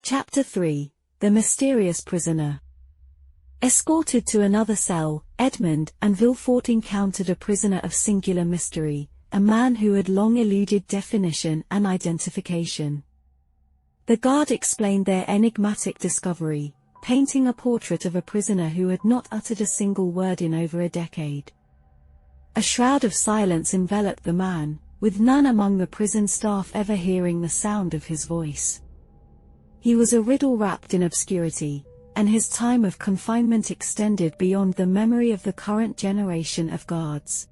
Chapter 3: The Mysterious Prisoner. Escorted to another cell, Edmond and Villefort encountered a prisoner of singular mystery, a man who had long eluded definition and identification. The guard explained their enigmatic discovery, painting a portrait of a prisoner who had not uttered a single word in over a decade. A shroud of silence enveloped the man, with none among the prison staff ever hearing the sound of his voice. He was a riddle wrapped in obscurity, and his time of confinement extended beyond the memory of the current generation of guards.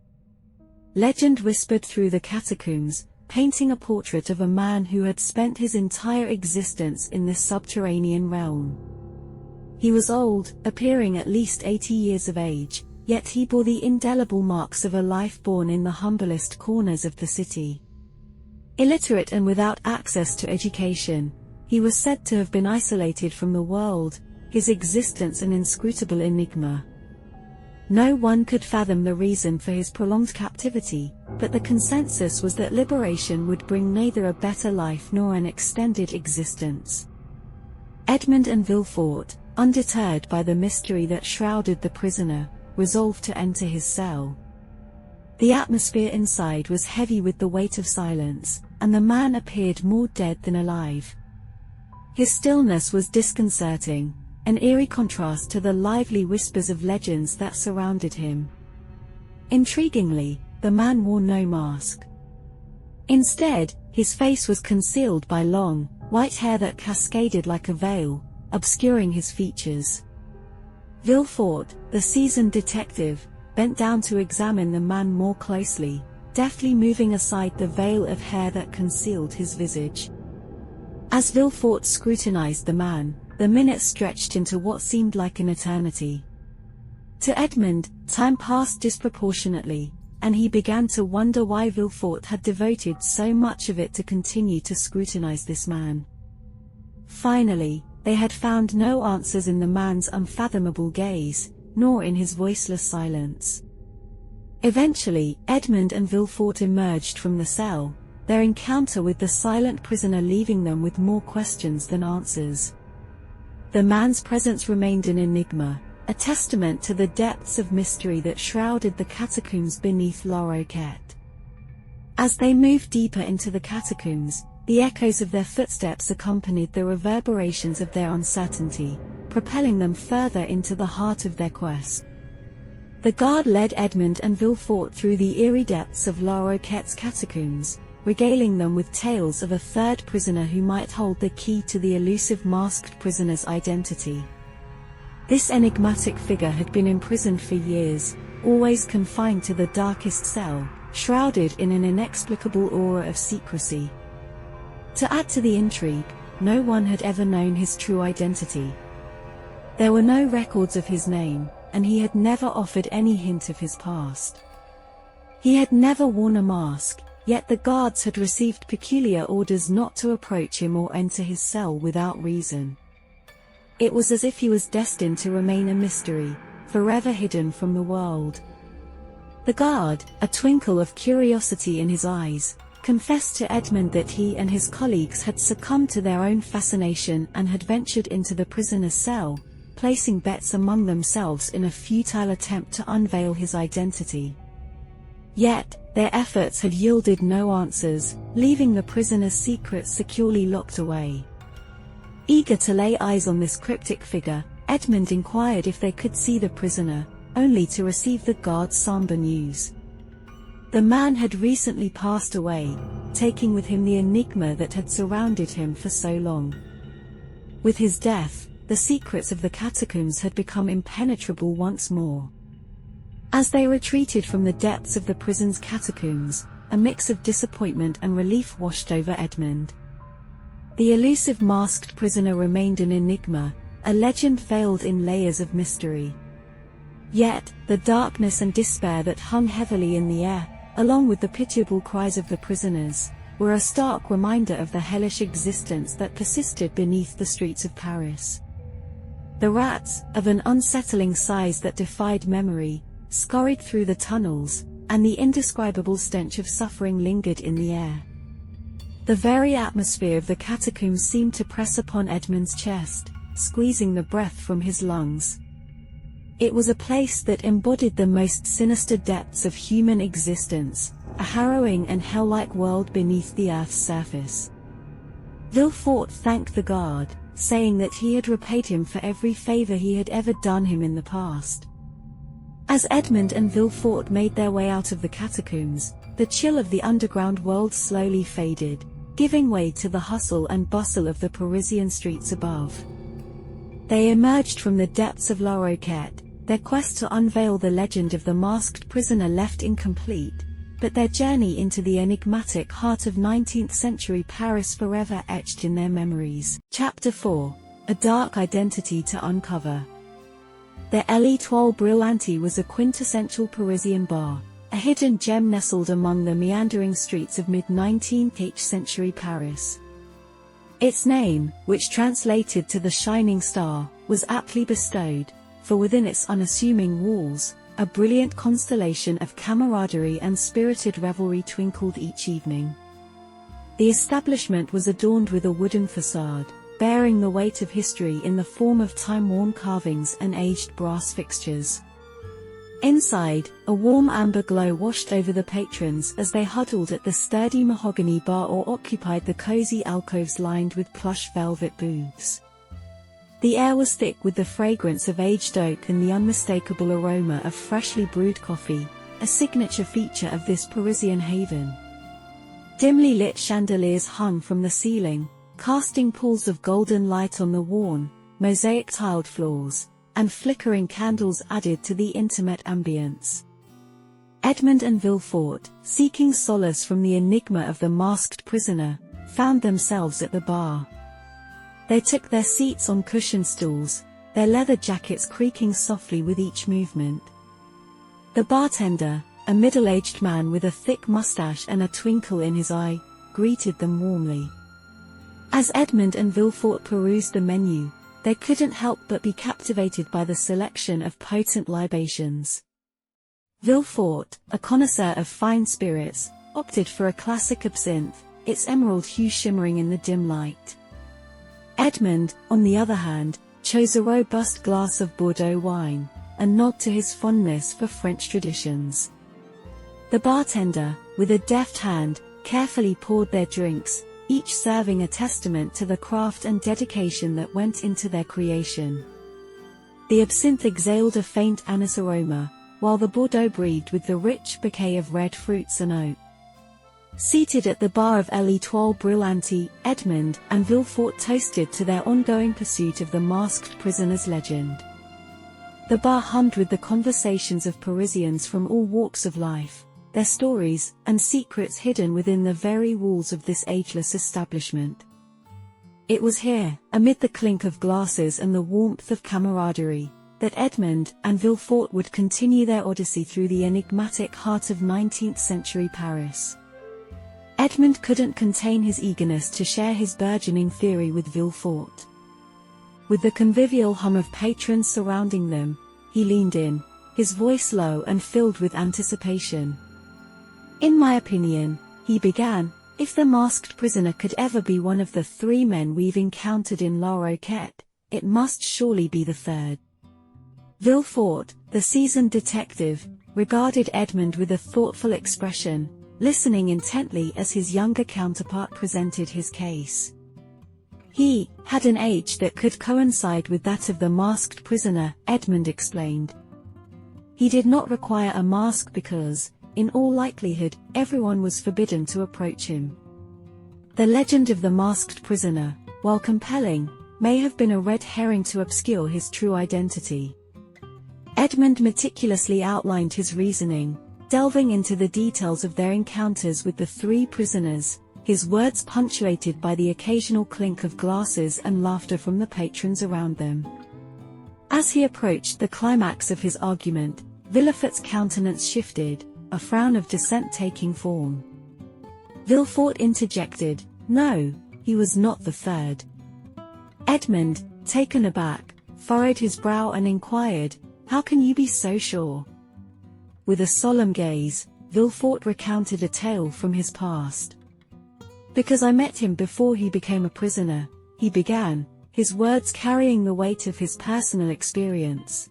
Legend whispered through the catacombs, painting a portrait of a man who had spent his entire existence in this subterranean realm. He was old, appearing at least 80 years of age, yet he bore the indelible marks of a life born in the humblest corners of the city. Illiterate and without access to education, he was said to have been isolated from the world, his existence an inscrutable enigma. No one could fathom the reason for his prolonged captivity, but the consensus was that liberation would bring neither a better life nor an extended existence. Edmond and Villefort, undeterred by the mystery that shrouded the prisoner, resolved to enter his cell. The atmosphere inside was heavy with the weight of silence, and the man appeared more dead than alive. His stillness was disconcerting, an eerie contrast to the lively whispers of legends that surrounded him. Intriguingly, the man wore no mask. Instead, his face was concealed by long, white hair that cascaded like a veil, obscuring his features. Villefort, the seasoned detective, bent down to examine the man more closely, deftly moving aside the veil of hair that concealed his visage. As Villefort scrutinized the man, the minutes stretched into what seemed like an eternity. To Edmond, time passed disproportionately, and he began to wonder why Villefort had devoted so much of it to continue to scrutinize this man. Finally, they had found no answers in the man's unfathomable gaze, nor in his voiceless silence. Eventually, Edmond and Villefort emerged from the cell, their encounter with the silent prisoner leaving them with more questions than answers. The man's presence remained an enigma, a testament to the depths of mystery that shrouded the catacombs beneath La Roquette. As they moved deeper into the catacombs, the echoes of their footsteps accompanied the reverberations of their uncertainty, propelling them further into the heart of their quest. The guard led Edmond and Villefort through the eerie depths of La Roquette's catacombs, regaling them with tales of a third prisoner who might hold the key to the elusive masked prisoner's identity. This enigmatic figure had been imprisoned for years, always confined to the darkest cell, shrouded in an inexplicable aura of secrecy. To add to the intrigue, no one had ever known his true identity. There were no records of his name, and he had never offered any hint of his past. He had never worn a mask, yet the guards had received peculiar orders not to approach him or enter his cell without reason. It was as if he was destined to remain a mystery, forever hidden from the world. The guard, a twinkle of curiosity in his eyes, confessed to Edmond that he and his colleagues had succumbed to their own fascination and had ventured into the prisoner's cell, placing bets among themselves in a futile attempt to unveil his identity. Yet, their efforts had yielded no answers, leaving the prisoner's secrets securely locked away. Eager to lay eyes on this cryptic figure, Edmond inquired if they could see the prisoner, only to receive the guard's somber news. The man had recently passed away, taking with him the enigma that had surrounded him for so long. With his death, the secrets of the catacombs had become impenetrable once more. As they retreated from the depths of the prison's catacombs, a mix of disappointment and relief washed over Edmond. The elusive masked prisoner remained an enigma, a legend veiled in layers of mystery. Yet, the darkness and despair that hung heavily in the air, along with the pitiable cries of the prisoners, were a stark reminder of the hellish existence that persisted beneath the streets of Paris. The rats, of an unsettling size that defied memory, scurried through the tunnels, and the indescribable stench of suffering lingered in the air. The very atmosphere of the catacombs seemed to press upon Edmond's chest, squeezing the breath from his lungs. It was a place that embodied the most sinister depths of human existence, a harrowing and hell-like world beneath the earth's surface. Villefort thanked the guard, saying that he had repaid him for every favor he had ever done him in the past. As Edmond and Villefort made their way out of the catacombs, the chill of the underground world slowly faded, giving way to the hustle and bustle of the Parisian streets above. They emerged from the depths of La Roquette, their quest to unveil the legend of the masked prisoner left incomplete, but their journey into the enigmatic heart of 19th century Paris forever etched in their memories. Chapter 4: A Dark Identity to Uncover. The L'Étoile Brillante was a quintessential Parisian bar, a hidden gem nestled among the meandering streets of mid-19th century Paris. Its name, which translated to the Shining Star, was aptly bestowed, for within its unassuming walls, a brilliant constellation of camaraderie and spirited revelry twinkled each evening. The establishment was adorned with a wooden facade, bearing the weight of history in the form of time-worn carvings and aged brass fixtures. Inside, a warm amber glow washed over the patrons as they huddled at the sturdy mahogany bar or occupied the cozy alcoves lined with plush velvet booths. The air was thick with the fragrance of aged oak and the unmistakable aroma of freshly brewed coffee, a signature feature of this Parisian haven. Dimly lit chandeliers hung from the ceiling, casting pools of golden light on the worn, mosaic-tiled floors, and flickering candles added to the intimate ambience. Edmond and Villefort, seeking solace from the enigma of the masked prisoner, found themselves at the bar. They took their seats on cushioned stools, their leather jackets creaking softly with each movement. The bartender, a middle-aged man with a thick mustache and a twinkle in his eye, greeted them warmly. As Edmond and Villefort perused the menu, they couldn't help but be captivated by the selection of potent libations. Villefort, a connoisseur of fine spirits, opted for a classic absinthe, its emerald hue shimmering in the dim light. Edmond, on the other hand, chose a robust glass of Bordeaux wine, a nod to his fondness for French traditions. The bartender, with a deft hand, carefully poured their drinks, each serving a testament to the craft and dedication that went into their creation. The absinthe exhaled a faint anise aroma, while the Bordeaux breathed with the rich bouquet of red fruits and oak. Seated at the bar of L'Étoile Brillante, Edmond and Villefort toasted to their ongoing pursuit of the masked prisoner's legend. The bar hummed with the conversations of Parisians from all walks of life, their stories and secrets hidden within the very walls of this ageless establishment. It was here, amid the clink of glasses and the warmth of camaraderie, that Edmond and Villefort would continue their odyssey through the enigmatic heart of 19th century Paris. Edmond couldn't contain his eagerness to share his burgeoning theory with Villefort. With the convivial hum of patrons surrounding them, he leaned in, his voice low and filled with anticipation. "In my opinion," he began, "if the masked prisoner could ever be one of the three men we've encountered in La Roquette, it must surely be the third." Villefort, the seasoned detective, regarded Edmond with a thoughtful expression, listening intently as his younger counterpart presented his case. He had an age that could coincide with that of the masked prisoner, Edmond explained. He did not require a mask because, in all likelihood, everyone was forbidden to approach him. The legend of the masked prisoner, while compelling, may have been a red herring to obscure his true identity. Edmond meticulously outlined his reasoning, delving into the details of their encounters with the three prisoners, his words punctuated by the occasional clink of glasses and laughter from the patrons around them. As he approached the climax of his argument, Villefort's countenance shifted, a frown of dissent taking form. Villefort interjected, "No, he was not the third." Edmond, taken aback, furrowed his brow and inquired, "How can you be so sure?" With a solemn gaze, Villefort recounted a tale from his past. "Because I met him before he became a prisoner," he began, his words carrying the weight of his personal experience.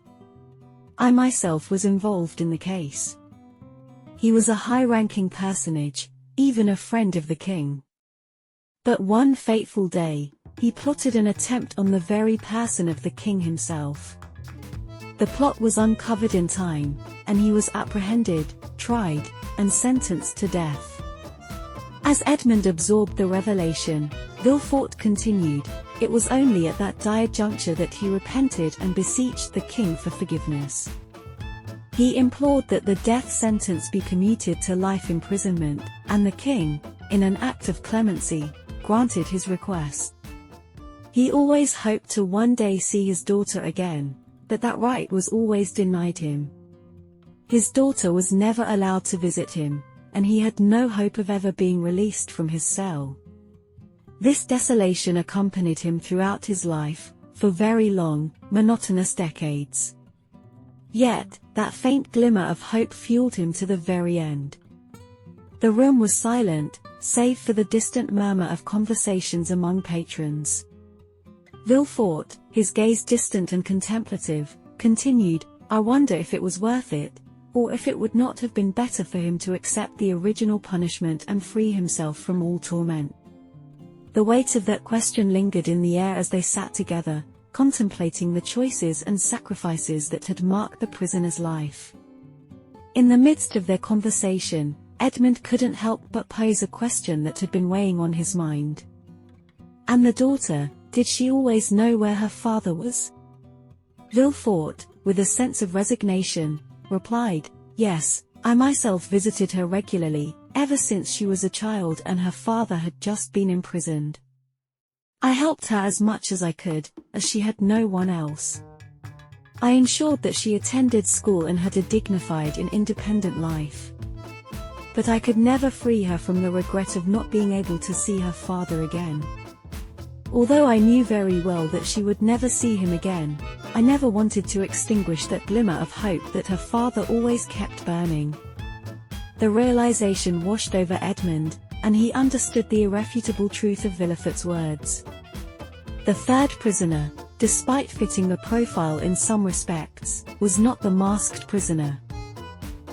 "I myself was involved in the case. He was a high-ranking personage, even a friend of the king. But one fateful day, he plotted an attempt on the very person of the king himself. The plot was uncovered in time, and he was apprehended, tried, and sentenced to death." As Edmond absorbed the revelation, Villefort continued, "It was only at that dire juncture that he repented and beseeched the king for forgiveness. He implored that the death sentence be commuted to life imprisonment, and the king, in an act of clemency, granted his request. He always hoped to one day see his daughter again, but that right was always denied him. His daughter was never allowed to visit him, and he had no hope of ever being released from his cell. This desolation accompanied him throughout his life, for very long, monotonous decades. Yet, that faint glimmer of hope fueled him to the very end." The room was silent, save for the distant murmur of conversations among patrons. Villefort, his gaze distant and contemplative, continued, "I wonder if it was worth it, or if it would not have been better for him to accept the original punishment and free himself from all torment." The weight of that question lingered in the air as they sat together, contemplating the choices and sacrifices that had marked the prisoner's life. In the midst of their conversation, Edmond couldn't help but pose a question that had been weighing on his mind. "And the daughter, did she always know where her father was?" Villefort, with a sense of resignation, replied, "Yes, I myself visited her regularly, ever since she was a child and her father had just been imprisoned. I helped her as much as I could, as she had no one else. I ensured that she attended school and had a dignified and independent life. But I could never free her from the regret of not being able to see her father again. Although I knew very well that she would never see him again, I never wanted to extinguish that glimmer of hope that her father always kept burning." The realization washed over Edmond, and he understood the irrefutable truth of Villefort's words. The third prisoner, despite fitting the profile in some respects, was not the masked prisoner.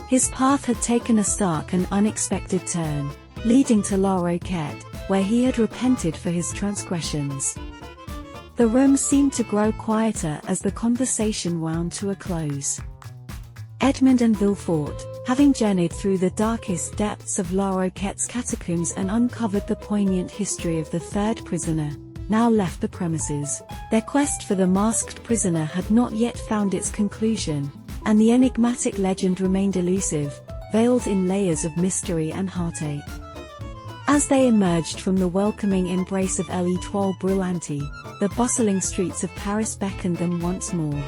His path had taken a stark and unexpected turn, leading to La Roquette, where he had repented for his transgressions. The room seemed to grow quieter as the conversation wound to a close. Edmond and Villefort, having journeyed through the darkest depths of La Roquette's catacombs and uncovered the poignant history of the third prisoner, now left the premises. Their quest for the masked prisoner had not yet found its conclusion, and the enigmatic legend remained elusive, veiled in layers of mystery and heartache. As they emerged from the welcoming embrace of l'Étoile Brûlante, the bustling streets of Paris beckoned them once more.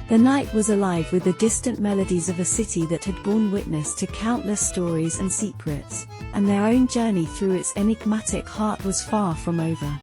The night was alive with the distant melodies of a city that had borne witness to countless stories and secrets, and their own journey through its enigmatic heart was far from over.